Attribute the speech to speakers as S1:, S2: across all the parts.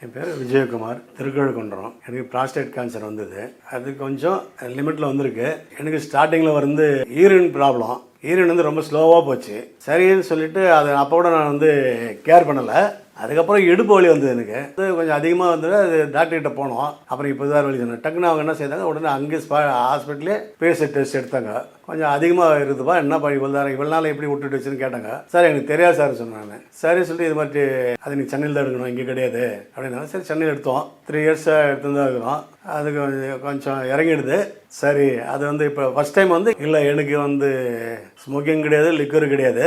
S1: என் பேர் விஜயகுமார், திருக்கழுக்குன்றம். எனக்கு prostate cancer வந்தது. அது கொஞ்சம் லிமிட்டில் வந்திருக்கு. எனக்கு ஸ்டார்டிங்கில் வந்து ஈரின் ப்ராப்ளம். ஈரின் வந்து ரொம்ப ஸ்லோவாக போச்சு. சரின்னு சொல்லிட்டு அதை அப்போ கூட நான் வந்து கேர் பண்ணலை. அதுக்கப்புறம் இடுப்பு வலி வந்தது. எனக்கு அது கொஞ்சம் அதிகமாக வந்தது. அது டாக்டர்கிட்ட போனோம். அப்புறம் இப்போ தான் வலி சொன்னேன். டக்குன்னு அவங்க என்ன செய்தாங்க, உடனே அங்கே ஹாஸ்பிட்டலே பேசி டெஸ்ட் எடுத்தாங்க. கொஞ்சம் அதிகமாக இருக்குதுப்பா, என்ன பண்ணி இவ்வளோ நாள் எப்படி விட்டுட்டு வச்சுன்னு கேட்டாங்க. சார் எனக்கு தெரியாது சார் சொன்னாங்க. சரி சொல்லிட்டு இது மாதிரி அது நீங்கள் சென்னையில் தான் எடுக்கணும், இங்கே கிடையாது அப்படின்னாங்க. சரி சென்னையில் எடுத்தோம். 3 இயர்ஸ் எடுத்து தான் இருக்கிறோம். அது கொஞ்சம் இறங்கிடுது. சரி, அது வந்து இப்போ ஃபஸ்ட் டைம் வந்து இல்லை, எனக்கு வந்து ஸ்மோக்கிங் கிடையாது, லிக்வர் கிடையாது,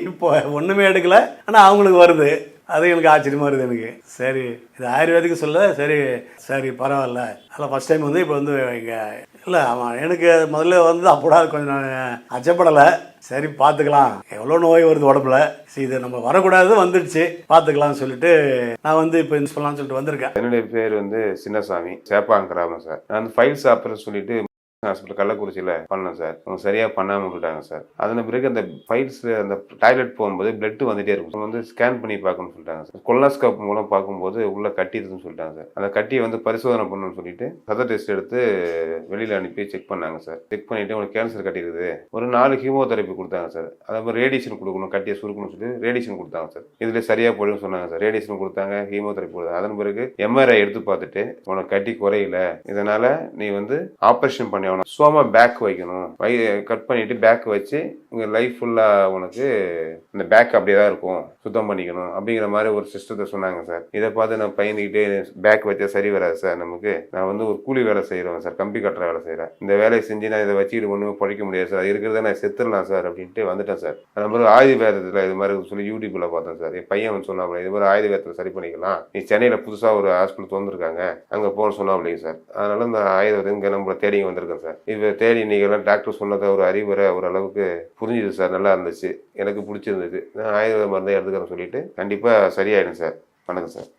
S1: இப்போ ஒன்றுமே எடுக்கலை, ஆனால் அவங்களுக்கு வருது. அது எனக்கு ஆச்சரியமாக இருக்குது எனக்கு. சரி, இது ஆயுர்வேதிக்கு சொல்ல சரி சரி பரவாயில்ல. அதில் ஃபஸ்ட் டைம் வந்து இப்போ வந்து இங்கே இல்லை, ஆமாம் எனக்கு முதல்ல வந்து அப்போடா கொஞ்சம் அச்சப்படலை. சரி பார்த்துக்கலாம், எவ்வளோ நோய் வருது உடம்புல, சரி இது நம்ம வரக்கூடாது, வந்துடுச்சு பார்த்துக்கலாம்னு சொல்லிட்டு நான் வந்து இப்போ இன்ஸ் பண்ணலாம்னு சொல்லிட்டு வந்திருக்கேன்.
S2: என்னுடைய பேர் வந்து சின்னசாமி, சேப்பாங்கிராமம் சார். நான் வந்து ஃபைல்ஸ் ஆப்ரேஷன் சொல்லிட்டு ஹாஸ்பிட்டல் கள்ளக்குறிச்சியில் பண்ணேன் சார். அவங்க சரியாக பண்ணாமல் விட்டுட்டாங்க சார். அதன் பிறகு அந்த ஃபைல்ஸ் அந்த டாய்லெட் போகும்போது பிளட் வந்துட்டே இருக்கும். அவங்க வந்து ஸ்கேன் பண்ணி பார்க்கணும்னு சொல்லிட்டாங்க சார். கொலோஸ்கோப் மூலம் பார்க்கும்போது உள்ள கட்டி இருக்குன்னு சொல்லிட்டாங்க சார். அந்த கட்டியை வந்து பரிசோதனை பண்ணணும்னு சொல்லிட்டு சத டெஸ்ட் எடுத்து வெளியில் அனுப்பி செக் பண்ணாங்க சார். செக் பண்ணிட்டு உங்களுக்கு கேன்சர் கட்டி இருக்குது, ஒரு 4 கீமோதெரப்பி கொடுத்தாங்க சார். அதே மாதிரி ரேடியேஷன் கொடுக்கணும், கட்டியை சுருக்கணும்னு சொல்லி ரேடியேஷன் கொடுத்தாங்க சார். இதில் சரியாக போயிடும்னு சொன்னாங்க சார். ரேடியேஷன் கொடுத்தாங்க, கீமோதெரப்பி கொடுத்தாங்க. அதன் பிறகு MRI எடுத்து பார்த்துட்டு உனக்கு கட்டி குறையில, இதனால நீ வந்து ஆப்ரேஷன் பண்ணி ஆகணும், சோமா பேக் வைக்கணும், கட் பண்ணிட்டு பேக் வச்சு உங்க லைஃப் ஃபுல்லா உனக்கு இந்த பேக் அப்படியே தான் இருக்கும், சுத்தம் பண்ணிக்கணும் அப்படிங்கிற மாதிரி ஒரு சிஸ்டத்தை சொன்னாங்க சார். இதை பார்த்து நான் பயந்துக்கிட்டு பேக் வச்சா சரி வராது சார் நமக்கு, நான் வந்து ஒரு கூலி வேலை செய்கிறேன் சார், கம்பி கட்டுற வேலை செய்கிறேன், இந்த வேலையை செஞ்சு நான் இதை வச்சுக்கிட்டு ஒன்றுமே படிக்க முடியாது சார், இருக்கிறத நான் செத்துடலாம் சார் அப்படின்ட்டு வந்துட்டேன் சார். அது மாதிரி ஆயுர்வேதத்தில் இது மாதிரி சொல்லி யூடியூப்ல பார்த்தேன் சார். என் பையன் வந்து சொன்னாப்ல, இது மாதிரி ஆயுர்வேதத்தில் சரி பண்ணிக்கலாம், நீ சென்னையில் புதுசாக ஒரு ஹாஸ்பிட்டல் திறந்துருக்காங்க, அங்கே போன சொன்னாப்லைங்க சார். அதனால இந்த ஆயுர்வேதம் இங்கே நம்மளை தேடி வந்திருக்கேன் சார். இப்போ தேடி நீங்கள்லாம் டாக்டர் சொன்னதை ஒரு அறிவுரை ஓரளவுக்கு புரிஞ்சுது சார், நல்லா இருந்துச்சு, எனக்கு பிடிச்சிருந்தது. நான் ஆயுர்வேத மருந்தை எடுத்துக்கிறேன்னு சொல்லிட்டு கண்டிப்பாக சரியாயிடும் சார். வணக்கம் சார்.